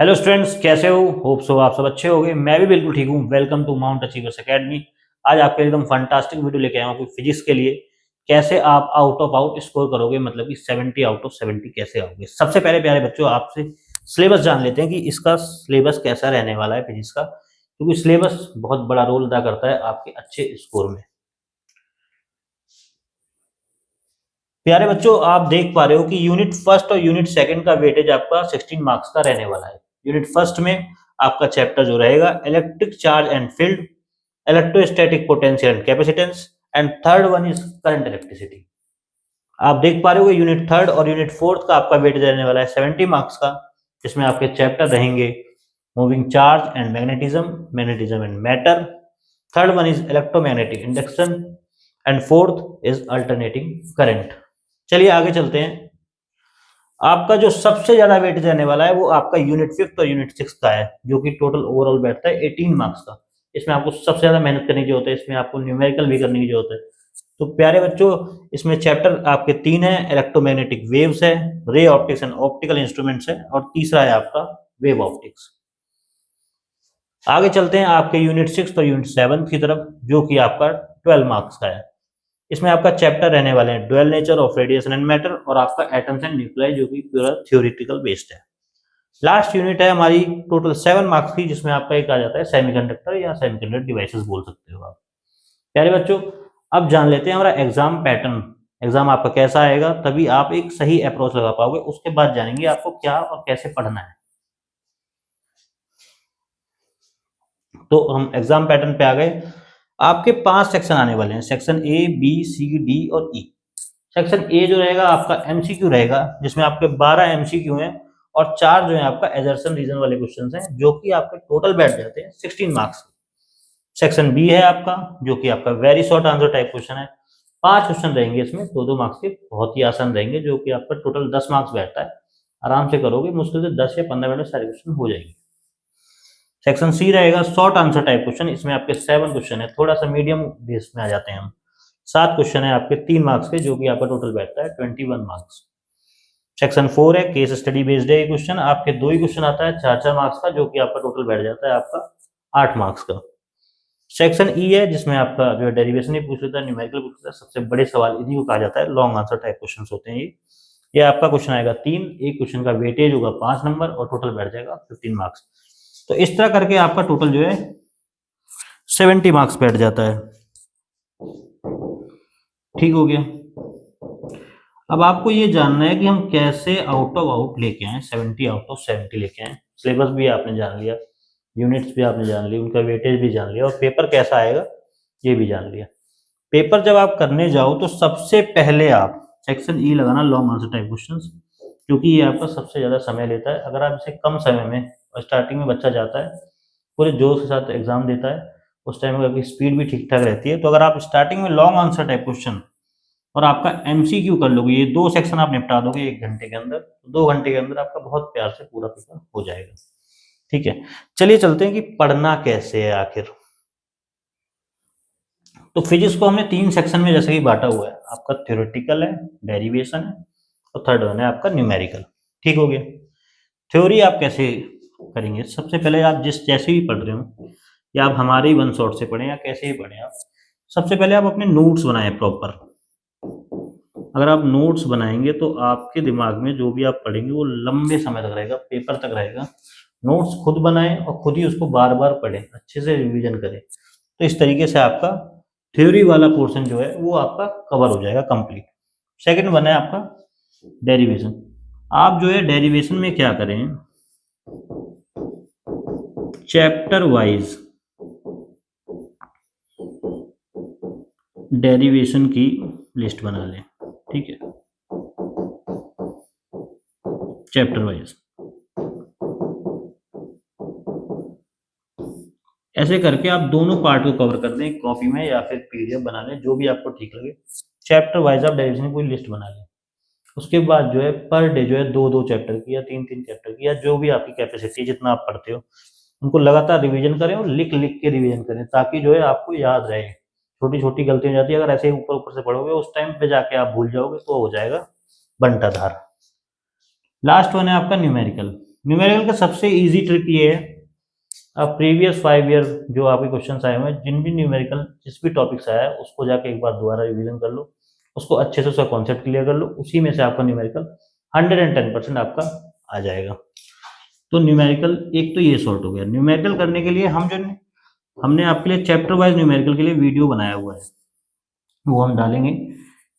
Hello students, कैसे हो? Hope so आप सब अच्छे होंगे। मैं भी बिल्कुल ठीक हूँ। Welcome to Mount Achievers Academy. आज आपके लिए एकदम फंटास्टिक वीडियो लेके आया हूँ फिजिक्स के लिए। कैसे आप आउट ऑफ आउट स्कोर करोगे, मतलब कि 70 आउट ऑफ 70 कैसे आओगे। सबसे पहले प्यारे बच्चों, आपसे सिलेबस जान लेते हैं कि इसका सिलेबस कैसा रहने वाला है फिजिक्स का, क्योंकि सिलेबस बहुत बड़ा रोल अदा करता है आपके अच्छे स्कोर में। प्यारे बच्चों, आप देख पा रहे हो कि यूनिट फर्स्ट और यूनिट सेकंड का वेटेज आपका 16 मार्क्स का रहने वाला है। यूनिट फर्स्ट में आपका चैप्टर जो रहेगा electric charge and field, electrostatic potential and capacitance, and third one is current electricity. आप देख पा रहे हो यूनिट थर्ड और यूनिट फोर्थ का आपका वेटेज रहने वाला है 70 मार्क्स का, जिसमें आपके चैप्टर रहेंगे moving charge and magnetism, magnetism and matter, third one is electromagnetic induction, and fourth is alternating current. चलिए आगे चलते हैं। आपका जो सबसे ज्यादा वेटेज रहने वाला है वो आपका यूनिट फिफ्थ और यूनिट सिक्स का है, जो कि टोटल ओवरऑल बैठता है 18 मार्क्स का। इसमें आपको सबसे ज्यादा मेहनत करने की जरूरत है, इसमें आपको न्यूमेरिकल भी करने की जरूरत है। तो प्यारे बच्चों, इसमें चैप्टर आपके तीन है, इलेक्ट्रोमैग्नेटिक वेव्स है, ray optics and optical instruments है, और तीसरा है आपका वेव ऑप्टिक्स। आगे चलते हैं आपके यूनिट सिक्स और यूनिट सेवन की तरफ, जो कि आपका 12 मार्क्स का है। इसमें आपका चैप्टर रहने वाले हैं dual nature of radiation and matter, और आपका एटम्स एंड न्यूक्लियाई, जो कि पूरा थ्योरेटिकल बेस्ड है। लास्ट यूनिट है हमारी टोटल 7 मार्क्स की, जिसमें आपका एक आ जाता है सेमीकंडक्टर या सेमीकंडक्टर डिवाइसेस बोल सकते हो आप। प्यारे बच्चों, अब जान लेते हैं हमारा एग्जाम पैटर्न। एग्जाम आपका कैसा आएगा, तभी आप एक सही अप्रोच लगा पाओगे। उसके बाद जानेंगे आपको क्या और कैसे पढ़ना है। तो हम एग्जाम पैटर्न पे आ गए। आपके 5 सेक्शन आने वाले हैं, section A, B, C, D और ई। सेक्शन ए जो रहेगा आपका एमसीक्यू रहेगा, जिसमें आपके 12 एमसीक्यू हैं और 4 जो है आपका एजर्सन रीजन वाले क्वेश्चंस हैं, जो कि आपके टोटल बैठ जाते हैं 16 मार्क्स। सेक्शन बी है आपका, जो कि आपका very short answer type question है। 5 क्वेश्चन रहेंगे इसमें, 2-2 मार्क्स के, बहुत ही आसान रहेंगे, जो कि आपका टोटल 10 मार्क्स बैठता है। आराम से करोगे, मुश्किल से 10 या 15 मिनट में सारे क्वेश्चन हो जाएंगे। सेक्शन सी रहेगा शॉर्ट आंसर टाइप क्वेश्चन, इसमें आपके 7 क्वेश्चन है, थोड़ा सा मीडियम बेस में आ जाते हैं हम। 7 क्वेश्चन है आपके 3 मार्क्स के, जो कि आपका टोटल बैठता है 21 मार्क्स। सेक्शन 4 है केस स्टडी बेस्ड है क्वेश्चन, आपके 2 ही क्वेश्चन आता है 4-4 मार्क्स का, जो कि आपका टोटल बैठ जाता है आपका 8 मार्क्स का। सेक्शन ई है, जिसमें आपका जो है डेरिवेशन ही पूछ लेता है, न्यूमेरिकल पूछ लेता है, सबसे बड़े सवाल इन्हीं को कहा जाता है, लॉन्ग आंसर टाइप क्वेश्चन होते हैं ये आपका क्वेश्चन आएगा 3, एक क्वेश्चन का वेटेज होगा 5 नंबर और टोटल बैठ जाएगा 15 मार्क्स। तो इस तरह करके आपका टोटल जो है 70 मार्क्स बैठ जाता है। ठीक हो गया। अब आपको ये जानना है कि हम कैसे आउट ऑफ आउट लेके आए, 70 आउट ऑफ 70 लेके आए। सिलेबस भी आपने जान लिया, यूनिट्स भी आपने जान ली, उनका वेटेज भी जान लिया, और पेपर कैसा आएगा ये भी जान लिया। पेपर जब आप करने जाओ तो सबसे पहले आप सेक्शन ई लगाना, लॉन्ग आंसर टाइप क्वेश्चंस, क्योंकि ये आपका सबसे ज्यादा समय लेता है। अगर आप इसे कम समय में, स्टार्टिंग में बच्चा जाता है पूरे जोश के साथ एग्जाम देता है, उस टाइम में आपकी स्पीड भी ठीक ठाक रहती है। तो अगर आप स्टार्टिंग में लॉन्ग आंसर टाइप क्वेश्चन और आपका एमसीक्यू कर लोगे, ये 2 सेक्शन आप निपटा दोगे 1 घंटे के अंदर, 2 घंटे के अंदर आपका बहुत प्यार से पूरा पेपर हो जाएगा। ठीक है, चलिए चलते हैं कि पढ़ना कैसे है आखिर। तो फिजिक्स को हमने 3 सेक्शन में जैसे कि बांटा हुआ है, आपका थ्योरेटिकल है, डेरिवेशन है, और थर्ड वन है आपका न्यूमेरिकल। ठीक हो गया। थ्योरी आप कैसे करेंगे, सबसे पहले आप जिस जैसे भी पढ़ रहे हो, या आप हमारे ही वन शॉट से पढ़ें या कैसे ही पढ़ें, आप सबसे पहले आप अपने नोट्स बनाएं प्रॉपर। अगर आप नोट्स बनाएंगे तो आपके दिमाग में जो भी आप पढ़ेंगे वो लंबे समय तक रहेगा, पेपर तक रहेगा। नोट्स खुद बनाएं और खुद ही उसको बार बार पढ़ें, अच्छे से रिवीजन करें। तो इस तरीके से आपका थ्योरी वाला पोर्शन जो है वो आपका कवर हो जाएगा कंप्लीट। सेकंड वन है आपका डेरिवेशन। आप जो है डेरिवेशन में क्या करें, चैप्टर वाइज डेरिवेशन की लिस्ट बना लें। ठीक है, चैप्टर वाइज ऐसे करके आप दोनों पार्ट को कवर कर दें कॉपी में, या फिर पीडीएफ बना लें, जो भी आपको ठीक लगे। चैप्टर वाइज आप डेरिवेशन की कोई लिस्ट बना लें। उसके बाद जो है पर डे जो है 2-2 चैप्टर की या 3-3 चैप्टर की, या जो भी आपकी कैपेसिटी जितना आप पढ़ते हो, उनको लगातार रिवीजन करें और लिख लिख के रिवीजन करें, ताकि जो है आपको याद रहे। छोटी छोटी गलती हो जाती है, अगर ऐसे ही ऊपर ऊपर से पढ़ोगे उस टाइम पे जाके आप भूल जाओगे, तो हो जाएगा बंटाधार। लास्ट वन है आपका न्यूमेरिकल। न्यूमेरिकल का सबसे इजी ट्रिक ये है, आप प्रीवियस 5 ईयर जो आपके क्वेश्चंस आए हुए हैं, जिन भी न्यूमेरिकल जिस भी टॉपिक से आया है उसको जाके एक बार दोबारा रिवीजन कर लो, उसको अच्छे से उसका कॉन्सेप्ट क्लियर कर लो, उसी में से आपका न्यूमेरिकल 110% आपका आ जाएगा। तो न्यूमेरिकल एक तो ये सॉर्ट हो गया। न्यूमेरिकल करने के लिए हमने आपके लिए चैप्टर वाइज न्यूमेरिकल के लिए वीडियो बनाया हुआ है, वो हम डालेंगे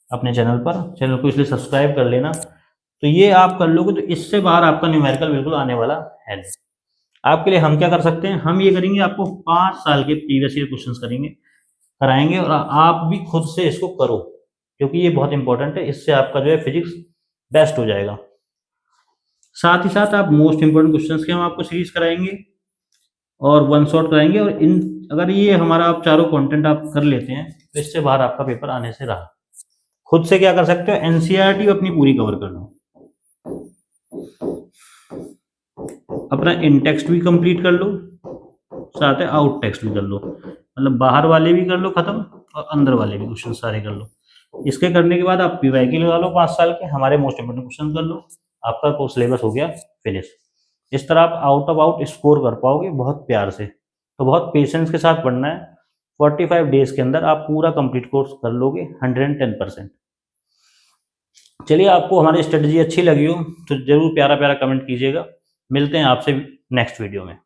अपने चैनल पर। चैनल को इसलिए सब्सक्राइब कर लेना। तो ये आप कर लोगे तो इससे बाहर आपका न्यूमेरिकल बिल्कुल आने वाला है नहीं। आपके लिए हम क्या कर सकते हैं, हम ये करेंगे, आपको 5 साल के प्रीवियस ईयर क्वेश्चंस कराएंगे और आप भी खुद से इसको करो, क्योंकि ये बहुत इंपॉर्टेंट है। इससे आपका जो है फिजिक्स बेस्ट हो जाएगा। साथ ही साथ आप मोस्ट इंपोर्टेंट क्वेश्चंस के हम आपको सीरीज कराएंगे और वन शॉट कराएंगे। और इन अगर ये हमारा आप चारों कंटेंट आप कर लेते हैं तो इससे बाहर आपका पेपर आने से रहा। खुद से क्या कर सकते हो, एनसीईआरटी अपनी पूरी कवर कर लो, अपना इन टेक्स्ट भी कंप्लीट कर लो, साथ है आउट टेक्स्ट भी कर लो, मतलब बाहर वाले भी कर लो खत्म और अंदर वाले भी क्वेश्चन सारे कर लो। इसके करने के बाद आप पीवाईक्यू लगा लो 5 साल के, हमारे मोस्ट इंपोर्टेंट क्वेश्चन कर लो, आपका कोर्स सिलेबस हो गया फिनिश। इस तरह आप आउट ऑफ आउट स्कोर कर पाओगे बहुत प्यार से। तो बहुत पेशेंस के साथ पढ़ना है। 45 डेज के अंदर आप पूरा कंप्लीट कोर्स कर लोगे 110%। चलिए, आपको हमारी स्ट्रेटजी अच्छी लगी हो तो जरूर प्यारा प्यारा कमेंट कीजिएगा। मिलते हैं आपसे नेक्स्ट वीडियो में।